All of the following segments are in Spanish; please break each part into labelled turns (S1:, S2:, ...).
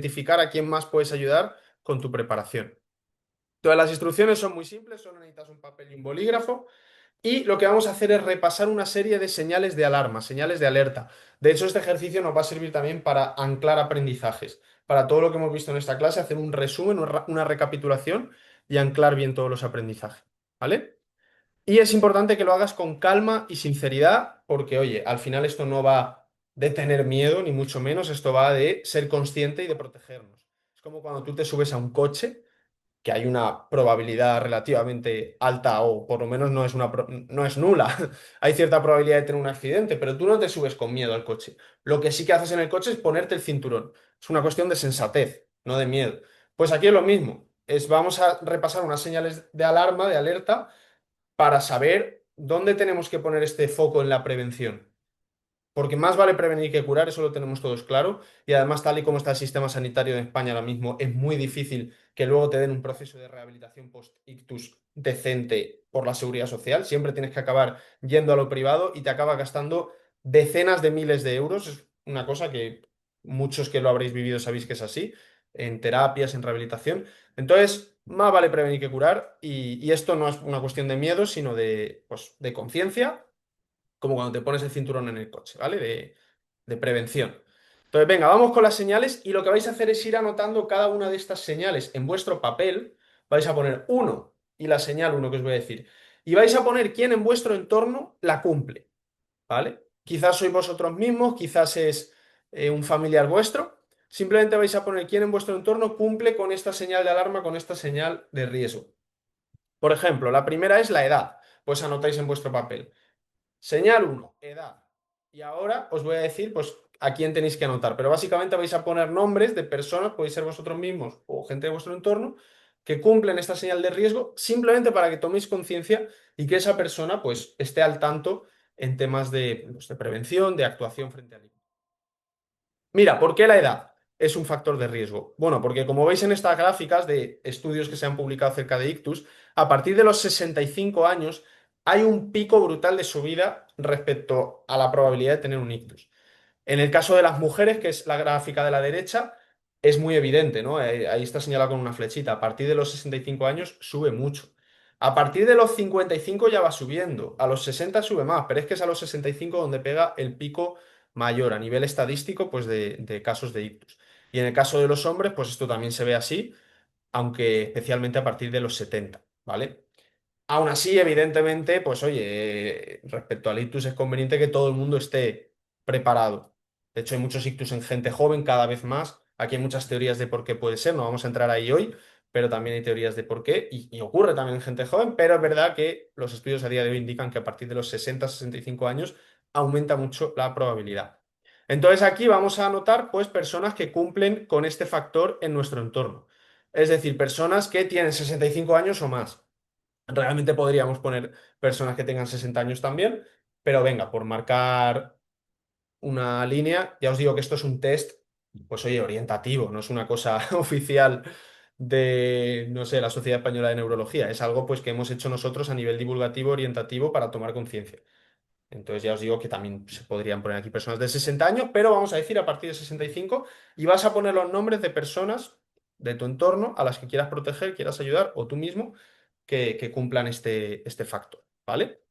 S1: identificar a quién más puedes ayudar con tu preparación. Entonces, las instrucciones son muy simples, solo necesitas un papel y un bolígrafo. Y lo que vamos a hacer es repasar una serie de señales de alarma, señales de alerta. De hecho, este ejercicio nos va a servir también para anclar aprendizajes. Para todo lo que hemos visto en esta clase, hacer un resumen, una recapitulación y anclar bien todos los aprendizajes. ¿Vale? Y es importante que lo hagas con calma y sinceridad, porque, oye, al final esto no va de tener miedo, ni mucho menos, esto va de ser consciente y de protegernos. Es como cuando tú te subes a un coche que hay una probabilidad relativamente alta o por lo menos no es nula. Hay cierta probabilidad de tener un accidente, pero tú no te subes con miedo al coche. Lo que sí que haces en el coche es ponerte el cinturón. Es una cuestión de sensatez, no de miedo. Pues aquí es lo mismo. Vamos a repasar unas señales de alarma, de alerta, para saber dónde tenemos que poner este foco en la prevención. Porque más vale prevenir que curar, eso lo tenemos todos claro. Y además, tal y como está el sistema sanitario de España ahora mismo, es muy difícil que luego te den un proceso de rehabilitación post-ictus decente por la seguridad social. Siempre tienes que acabar yendo a lo privado y te acaba gastando decenas de miles de euros. Es una cosa que muchos que lo habréis vivido sabéis que es así, en terapias, en rehabilitación. Entonces, más vale prevenir que curar. Y esto no es una cuestión de miedo, sino de, pues, de conciencia como cuando te pones el cinturón en el coche, ¿vale? De prevención. Entonces, venga, vamos con las señales y lo que vais a hacer es ir anotando cada una de estas señales en vuestro papel. Vais a poner uno y la señal uno que os voy a decir. Y vais a poner quién en vuestro entorno la cumple, ¿vale? Quizás sois vosotros mismos, quizás es un familiar vuestro. Simplemente vais a poner quién en vuestro entorno cumple con esta señal de alarma, con esta señal de riesgo. Por ejemplo, la primera es la edad. Pues anotáis en vuestro papel. Señal uno, edad. Y ahora os voy a decir, pues, a quién tenéis que anotar. Pero básicamente vais a poner nombres de personas, podéis ser vosotros mismos o gente de vuestro entorno, que cumplen esta señal de riesgo simplemente para que toméis conciencia y que esa persona, pues, esté al tanto en temas de, pues, de prevención, de actuación frente al ictus. Mira, ¿por qué la edad es un factor de riesgo? Bueno, porque como veis en estas gráficas de estudios que se han publicado acerca de ictus, a partir de los 65 años hay un pico brutal de subida respecto a la probabilidad de tener un ictus. En el caso de las mujeres, que es la gráfica de la derecha, es muy evidente, ¿no? Ahí está señalado con una flechita. A partir de los 65 años sube mucho. A partir de los 55 ya va subiendo. A los 60 sube más, pero es que es a los 65 donde pega el pico mayor a nivel estadístico, pues de casos de ictus. Y en el caso de los hombres, pues esto también se ve así, aunque especialmente a partir de los 70, ¿vale? Aún así, evidentemente, pues oye, respecto al ictus es conveniente que todo el mundo esté preparado. De hecho, hay muchos ictus en gente joven cada vez más. Aquí hay muchas teorías de por qué puede ser, no vamos a entrar ahí hoy, pero también hay teorías de por qué y ocurre también en gente joven, pero es verdad que los estudios a día de hoy indican que a partir de los 60-65 años aumenta mucho la probabilidad. Entonces aquí vamos a anotar pues personas que cumplen con este factor en nuestro entorno. Es decir, personas que tienen 65 años o más. Realmente podríamos poner personas que tengan 60 años también, pero venga, por marcar una línea, ya os digo que esto es un test, pues oye, orientativo, no es una cosa oficial de, no sé, la Sociedad Española de Neurología, es algo pues que hemos hecho nosotros a nivel divulgativo, orientativo para tomar conciencia. Entonces ya os digo que también se podrían poner aquí personas de 60 años, pero vamos a decir a partir de 65 y vas a poner los nombres de personas de tu entorno a las que quieras proteger, quieras ayudar o tú mismo que cumplan este factor, ¿vale?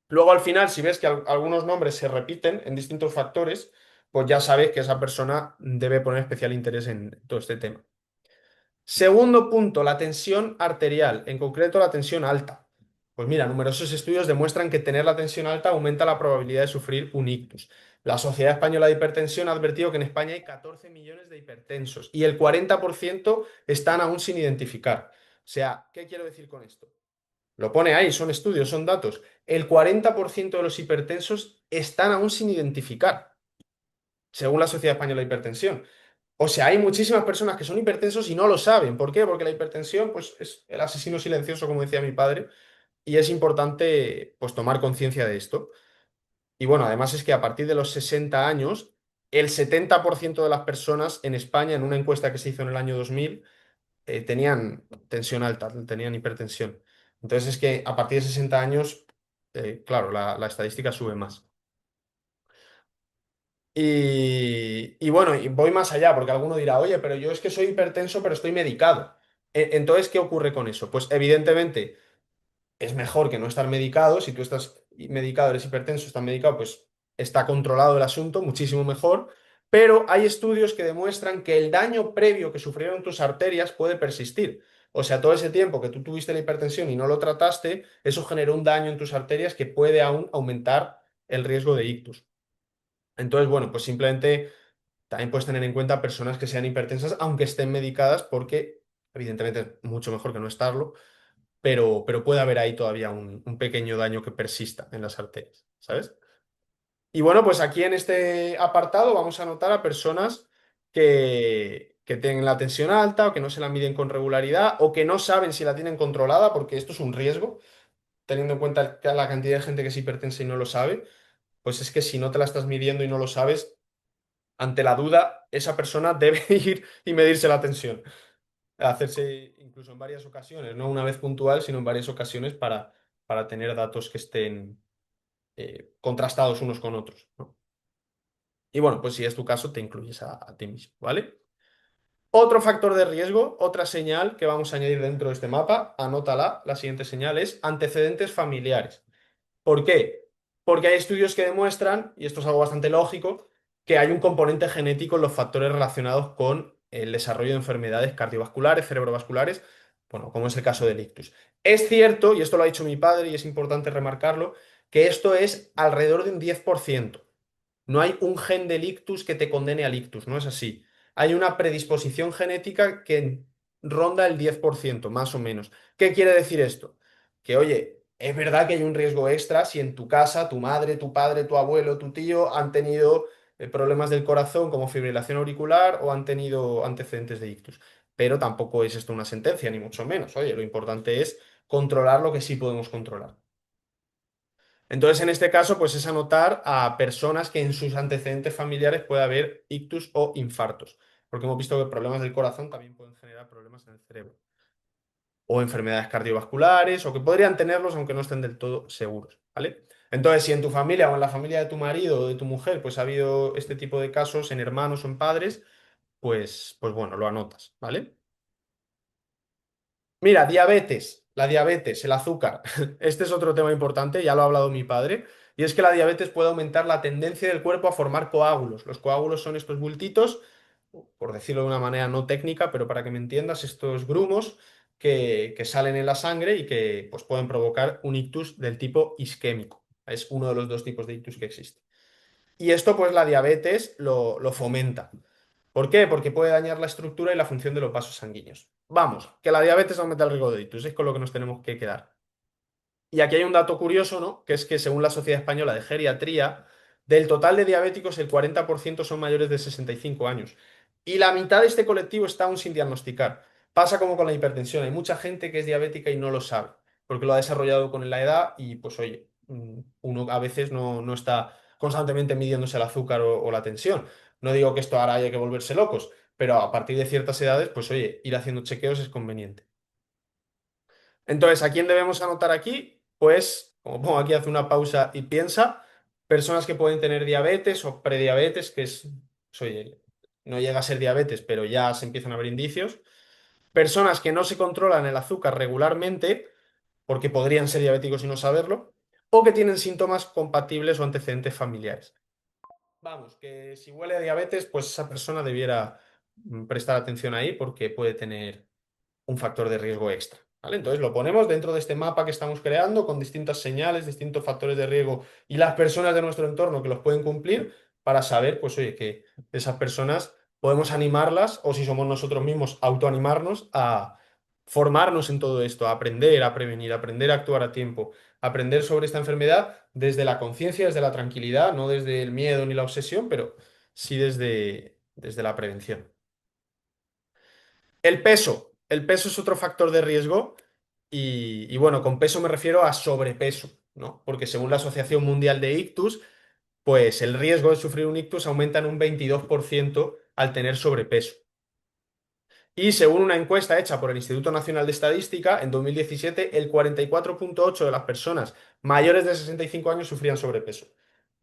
S1: Luego al final, si ves que algunos nombres se repiten en distintos factores, pues ya sabes que esa persona debe poner especial interés en todo este tema. Segundo punto, la tensión arterial, en concreto la tensión alta. Pues mira, numerosos estudios demuestran que tener la tensión alta aumenta la probabilidad de sufrir un ictus. La Sociedad Española de Hipertensión ha advertido que en España hay 14 millones de hipertensos y el 40% están aún sin identificar. O sea, ¿qué quiero decir con esto? Lo pone ahí, son estudios, son datos. El 40% de los hipertensos están aún sin identificar, según la Sociedad Española de Hipertensión. O sea, hay muchísimas personas que son hipertensos y no lo saben. ¿Por qué? Porque la hipertensión, pues, es el asesino silencioso, como decía mi padre, y es importante, pues, tomar conciencia de esto. Y bueno, además es que a partir de los 60 años, el 70% de las personas en España, en una encuesta que se hizo en el año 2000, tenían tensión alta, tenían hipertensión. Entonces es que a partir de 60 años, claro, la estadística sube más. Y bueno, y voy más allá, porque alguno dirá, oye, pero yo es que soy hipertenso, pero estoy medicado. Entonces, ¿qué ocurre con eso? Pues evidentemente es mejor que no estar medicado. Si tú estás medicado, eres hipertenso, estás medicado, pues está controlado el asunto, muchísimo mejor. Pero hay estudios que demuestran que el daño previo que sufrieron tus arterias puede persistir. O sea, todo ese tiempo que tú tuviste la hipertensión y no lo trataste, eso generó un daño en tus arterias que puede aún aumentar el riesgo de ictus. Entonces, bueno, pues simplemente también puedes tener en cuenta personas que sean hipertensas, aunque estén medicadas, porque evidentemente es mucho mejor que no estarlo, pero puede haber ahí todavía un pequeño daño que persista en las arterias, ¿sabes? Y bueno, pues aquí en este apartado vamos a anotar a personas que tienen la tensión alta o que no se la miden con regularidad o que no saben si la tienen controlada, porque esto es un riesgo, teniendo en cuenta la cantidad de gente que es hipertensa y no lo sabe, pues es que si no te la estás midiendo y no lo sabes, ante la duda, esa persona debe ir y medirse la tensión, hacerse incluso en varias ocasiones, no una vez puntual, sino en varias ocasiones para tener datos que estén contrastados unos con otros, ¿no? Y bueno, pues si es tu caso, te incluyes a ti mismo, ¿vale? Otro factor de riesgo, otra señal que vamos a añadir dentro de este mapa, anótala, la siguiente señal es antecedentes familiares. ¿Por qué? Porque hay estudios que demuestran, y esto es algo bastante lógico, que hay un componente genético en los factores relacionados con el desarrollo de enfermedades cardiovasculares, cerebrovasculares, bueno, como es el caso del ictus. Es cierto, y esto lo ha dicho mi padre y es importante remarcarlo, que esto es alrededor de un 10%. No hay un gen del ictus que te condene al ictus, no es así. Hay una predisposición genética que ronda el 10%, más o menos. ¿Qué quiere decir esto? Que, oye, es verdad que hay un riesgo extra si en tu casa tu madre, tu padre, tu abuelo, tu tío han tenido problemas del corazón como fibrilación auricular o han tenido antecedentes de ictus. Pero tampoco es esto una sentencia, ni mucho menos. Oye, lo importante es controlar lo que sí podemos controlar. Entonces, en este caso, pues es anotar a personas que en sus antecedentes familiares puede haber ictus o infartos, porque hemos visto que problemas del corazón también pueden generar problemas en el cerebro, o enfermedades cardiovasculares, o que podrían tenerlos aunque no estén del todo seguros, ¿vale? Entonces, si en tu familia o en la familia de tu marido o de tu mujer, pues ha habido este tipo de casos en hermanos o en padres, pues bueno, lo anotas, ¿vale? Mira, diabetes, la diabetes, el azúcar. Este es otro tema importante, ya lo ha hablado mi padre, y es que la diabetes puede aumentar la tendencia del cuerpo a formar coágulos. Los coágulos son estos bultitos, por decirlo de una manera no técnica, pero para que me entiendas, estos grumos que salen en la sangre y que pues, pueden provocar un ictus del tipo isquémico. Es uno de los dos tipos de ictus que existe. Y esto, pues, la diabetes lo fomenta. ¿Por qué? Porque puede dañar la estructura y la función de los vasos sanguíneos. Vamos, que la diabetes aumenta el riesgo de ictus, es con lo que nos tenemos que quedar. Y aquí hay un dato curioso, ¿no? Que es que según la Sociedad Española de Geriatría, del total de diabéticos, el 40% son mayores de 65 años. Y la mitad de este colectivo está aún sin diagnosticar. Pasa como con la hipertensión. Hay mucha gente que es diabética y no lo sabe, porque lo ha desarrollado con la edad y pues oye, uno a veces no está constantemente midiéndose el azúcar o la tensión. No digo que esto ahora haya que volverse locos, pero a partir de ciertas edades, pues oye, ir haciendo chequeos es conveniente. Entonces, ¿a quién debemos anotar aquí? Pues, como pongo aquí, hace una pausa y piensa, personas que pueden tener diabetes o prediabetes, que es, pues, oye, no llega a ser diabetes, pero ya se empiezan a ver indicios. Personas que no se controlan el azúcar regularmente, porque podrían ser diabéticos y no saberlo, o que tienen síntomas compatibles o antecedentes familiares. Vamos, que si huele a diabetes, pues esa persona debiera prestar atención ahí porque puede tener un factor de riesgo extra, ¿vale? Entonces lo ponemos dentro de este mapa que estamos creando con distintas señales, distintos factores de riesgo y las personas de nuestro entorno que los pueden cumplir para saber, pues oye, que esas personas podemos animarlas o si somos nosotros mismos, autoanimarnos a formarnos en todo esto, a aprender, a prevenir, a aprender a actuar a tiempo, aprender sobre esta enfermedad desde la conciencia, desde la tranquilidad, no desde el miedo ni la obsesión, pero sí desde la prevención. El peso. El peso es otro factor de riesgo y bueno, con peso me refiero a sobrepeso, ¿no? Porque según la Asociación Mundial de Ictus, pues el riesgo de sufrir un ictus aumenta en un 22% al tener sobrepeso. Y según una encuesta hecha por el Instituto Nacional de Estadística, en 2017 el 44,8% de las personas mayores de 65 años sufrían sobrepeso.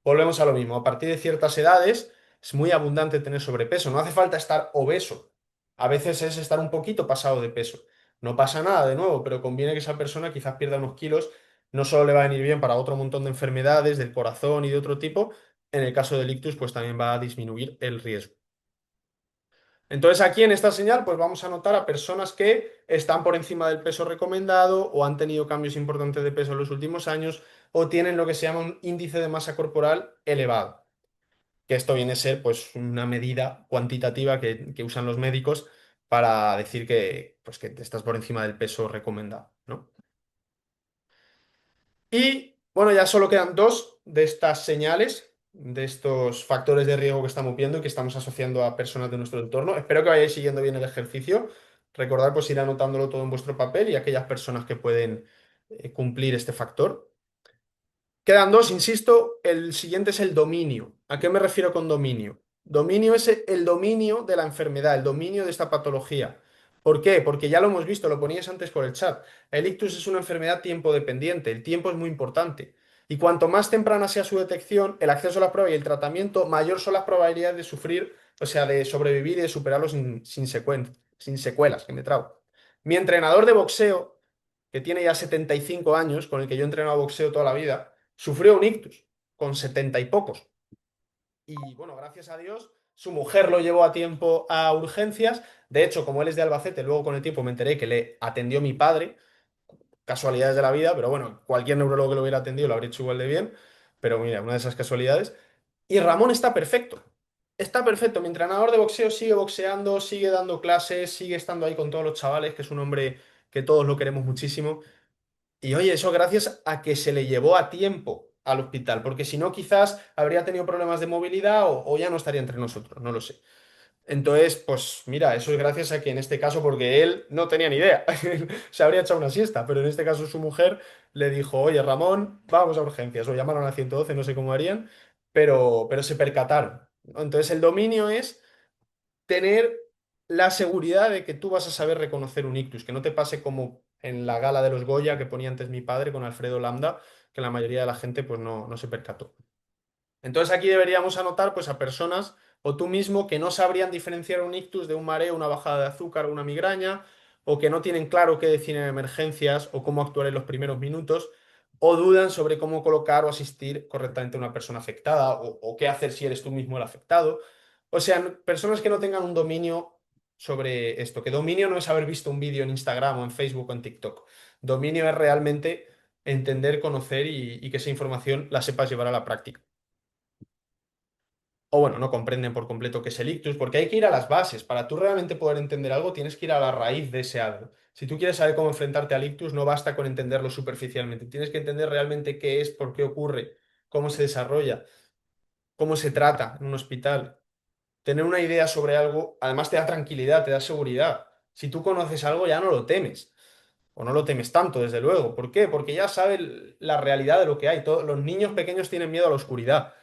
S1: Volvemos a lo mismo, a partir de ciertas edades, es muy abundante tener sobrepeso. No hace falta estar obeso. A veces es estar un poquito pasado de peso. No pasa nada de nuevo, pero conviene que esa persona quizás pierda unos kilos. No solo le va a venir bien para otro montón de enfermedades del corazón y de otro tipo, en el caso del ictus, pues también va a disminuir el riesgo. Entonces aquí en esta señal, pues vamos a notar a personas que están por encima del peso recomendado o han tenido cambios importantes de peso en los últimos años o tienen lo que se llama un índice de masa corporal elevado, que esto viene a ser pues una medida cuantitativa que usan los médicos para decir que, pues, que estás por encima del peso recomendado, ¿no? Y bueno, ya solo quedan dos de estas señales, de estos factores de riesgo que estamos viendo y que estamos asociando a personas de nuestro entorno. Espero que vayáis siguiendo bien el ejercicio. Recordad pues ir anotándolo todo en vuestro papel y aquellas personas que pueden cumplir este factor. Quedan dos, insisto, el siguiente es el dominio. ¿A qué me refiero con dominio? Dominio es el dominio de la enfermedad, el dominio de esta patología. ¿Por qué? Porque ya lo hemos visto, lo ponías antes por el chat. El ictus es una enfermedad tiempo dependiente, el tiempo es muy importante. Y cuanto más temprana sea su detección, el acceso a la prueba y el tratamiento, mayor son las probabilidades de sufrir, o sea, de sobrevivir y de superarlo sin secuelas, que me trago. Mi entrenador de boxeo, que tiene ya 75 años, con el que yo he entrenado boxeo toda la vida, sufrió un ictus con 70 y pocos. Y bueno, gracias a Dios, su mujer lo llevó a tiempo a urgencias. De hecho, como él es de Albacete, luego con el tiempo me enteré que le atendió mi padre, casualidades de la vida, pero bueno, cualquier neurólogo que lo hubiera atendido lo habría hecho igual de bien. Pero mira, una de esas casualidades. Y Ramón está perfecto. Está perfecto. Mi entrenador de boxeo sigue boxeando, sigue dando clases, sigue estando ahí con todos los chavales, que es un hombre que todos lo queremos muchísimo. Y oye, eso gracias a que se le llevó a tiempo al hospital, porque si no, quizás habría tenido problemas de movilidad o ya no estaría entre nosotros, no lo sé. Entonces, pues mira, eso es gracias a que en este caso, porque él no tenía ni idea, se habría echado una siesta, pero en este caso su mujer le dijo, oye, Ramón, vamos a urgencias, o llamaron a 112, no sé cómo harían, pero se percataron, ¿no? Entonces el dominio es tener la seguridad de que tú vas a saber reconocer un ictus, que no te pase como en la gala de los Goya que ponía antes mi padre con Alfredo Lambda, que la mayoría de la gente pues no se percató. Entonces aquí deberíamos anotar pues a personas o tú mismo que no sabrían diferenciar un ictus de un mareo, una bajada de azúcar o una migraña, o que no tienen claro qué decir en emergencias o cómo actuar en los primeros minutos, o dudan sobre cómo colocar o asistir correctamente a una persona afectada, o qué hacer si eres tú mismo el afectado. O sea, personas que no tengan un dominio sobre esto, que dominio no es haber visto un vídeo en Instagram o en Facebook o en TikTok. Dominio es realmente entender, conocer y que esa información la sepas llevar a la práctica. O bueno, no comprenden por completo qué es el ictus, porque hay que ir a las bases. Para tú realmente poder entender algo, tienes que ir a la raíz de ese algo. Si tú quieres saber cómo enfrentarte al ictus, no basta con entenderlo superficialmente. Tienes que entender realmente qué es, por qué ocurre, cómo se desarrolla, cómo se trata en un hospital. Tener una idea sobre algo, además te da tranquilidad, te da seguridad. Si tú conoces algo, ya no lo temes. O no lo temes tanto, desde luego. ¿Por qué? Porque ya sabes la realidad de lo que hay. Los niños pequeños tienen miedo a la oscuridad.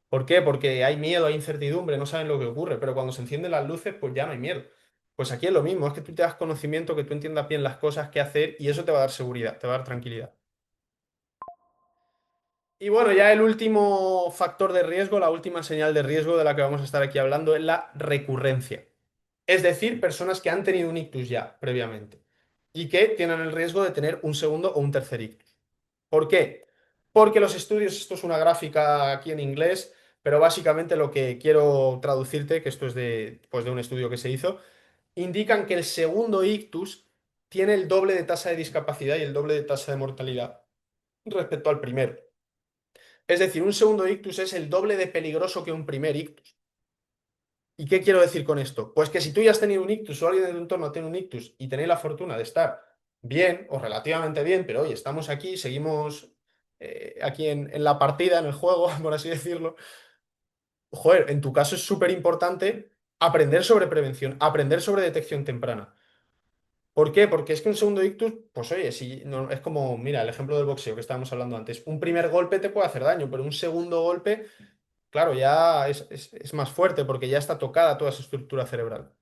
S1: ¿Por qué? Porque hay miedo, hay incertidumbre, no saben lo que ocurre. Pero cuando se encienden las luces, pues ya no hay miedo. Pues aquí es lo mismo, es que tú te das conocimiento, que tú entiendas bien las cosas que hacer y eso te va a dar seguridad, te va a dar tranquilidad. Y bueno, ya el último factor de riesgo, la última señal de riesgo de la que vamos a estar aquí hablando es la recurrencia. Es decir, personas que han tenido un ictus ya previamente y que tienen el riesgo de tener un segundo o un tercer ictus. ¿Por qué? Porque los estudios, esto es una gráfica aquí en inglés, pero básicamente lo que quiero traducirte, que esto es de, pues de un estudio que se hizo, indican que el segundo ictus tiene el doble de tasa de discapacidad y el doble de tasa de mortalidad respecto al primero. Es decir, un segundo ictus es el doble de peligroso que un primer ictus. ¿Y qué quiero decir con esto? Pues que si tú ya has tenido un ictus o alguien de tu entorno tiene un ictus y tenéis la fortuna de estar bien o relativamente bien, pero oye, estamos aquí, seguimos aquí en la partida, en el juego, por así decirlo, joder, en tu caso es súper importante aprender sobre prevención, aprender sobre detección temprana. ¿Por qué? Porque es que un segundo ictus, pues oye, si no, es como, mira, el ejemplo del boxeo que estábamos hablando antes, un primer golpe te puede hacer daño, pero un segundo golpe, claro, ya es más fuerte porque ya está tocada toda esa estructura cerebral.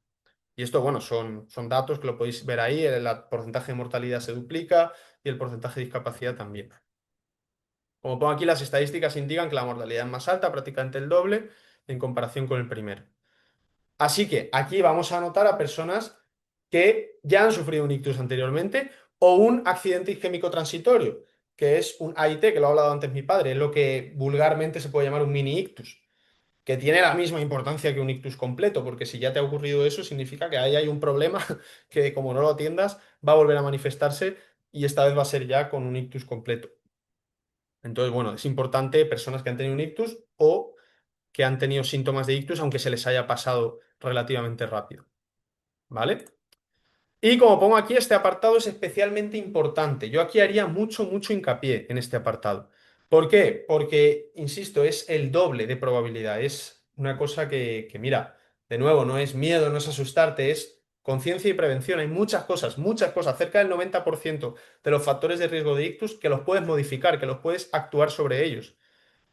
S1: Y esto, bueno, son datos que lo podéis ver ahí, el porcentaje de mortalidad se duplica y el porcentaje de discapacidad también. Como pongo aquí, las estadísticas indican que la mortalidad es más alta, prácticamente el doble, en comparación con el primero. Así que aquí vamos a anotar a personas que ya han sufrido un ictus anteriormente o un accidente isquémico transitorio, que es un AIT, que lo ha hablado antes mi padre, es lo que vulgarmente se puede llamar un mini ictus, que tiene la misma importancia que un ictus completo, porque si ya te ha ocurrido eso, significa que ahí hay un problema que como no lo atiendas, va a volver a manifestarse y esta vez va a ser ya con un ictus completo. Entonces, bueno, es importante personas que han tenido un ictus o que han tenido síntomas de ictus, aunque se les haya pasado relativamente rápido. ¿Vale? Y como pongo aquí, este apartado es especialmente importante. Yo aquí haría mucho, mucho hincapié en este apartado. ¿Por qué? Porque, insisto, es el doble de probabilidad. Es una cosa que, mira, de nuevo, no es miedo, no es asustarte, es conciencia y prevención. Hay muchas cosas, cerca del 90% de los factores de riesgo de ictus que los puedes modificar, que los puedes actuar sobre ellos,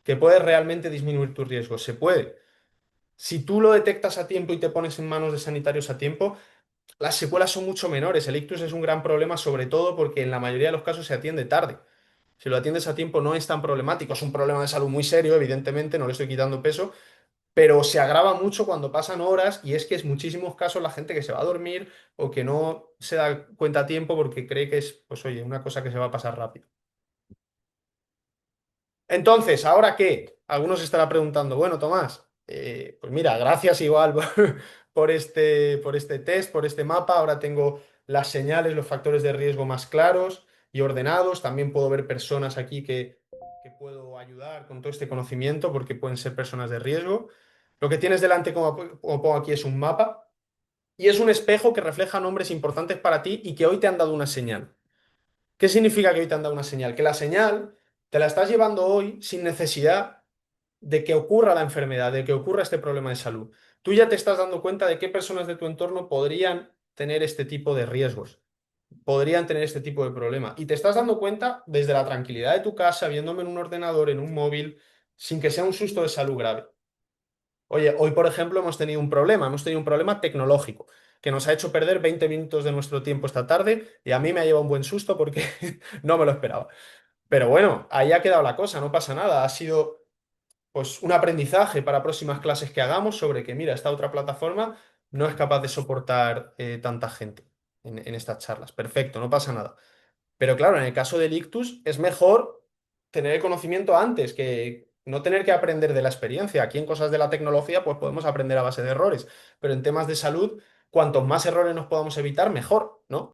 S1: que puedes realmente disminuir tus riesgos. Se puede. Si tú lo detectas a tiempo y te pones en manos de sanitarios a tiempo, las secuelas son mucho menores. El ictus es un gran problema, sobre todo porque en la mayoría de los casos se atiende tarde. Si lo atiendes a tiempo no es tan problemático. Es un problema de salud muy serio, evidentemente, no le estoy quitando peso, pero se agrava mucho cuando pasan horas y es que es muchísimos casos la gente que se va a dormir o que no se da cuenta a tiempo porque cree que es, pues oye, una cosa que se va a pasar rápido. Entonces, ¿ahora qué? Algunos se estará preguntando, bueno, Tomás, pues mira, gracias igual por este test, por este mapa. Ahora tengo las señales, los factores de riesgo más claros y ordenados. También puedo ver personas aquí que puedo ayudar con todo este conocimiento porque pueden ser personas de riesgo. Lo que tienes delante, como pongo aquí, es un mapa y es un espejo que refleja nombres importantes para ti y que hoy te han dado una señal. ¿Qué significa que hoy te han dado una señal? Que la señal te la estás llevando hoy sin necesidad de que ocurra la enfermedad, de que ocurra este problema de salud. Tú ya te estás dando cuenta de qué personas de tu entorno podrían tener este tipo de riesgos, podrían tener este tipo de problema. Y te estás dando cuenta desde la tranquilidad de tu casa, viéndome en un ordenador, en un móvil, sin que sea un susto de salud grave. Oye, hoy, por ejemplo, hemos tenido un problema tecnológico que nos ha hecho perder 20 minutos de nuestro tiempo esta tarde y a mí me ha llevado un buen susto porque no me lo esperaba. Pero bueno, ahí ha quedado la cosa, no pasa nada. Ha sido pues un aprendizaje para próximas clases que hagamos sobre que, mira, esta otra plataforma no es capaz de soportar tanta gente en estas charlas. Perfecto, no pasa nada. Pero claro, en el caso del ictus es mejor tener el conocimiento antes que no tener que aprender de la experiencia. Aquí en cosas de la tecnología pues podemos aprender a base de errores, pero en temas de salud, cuantos más errores nos podamos evitar, mejor, ¿no?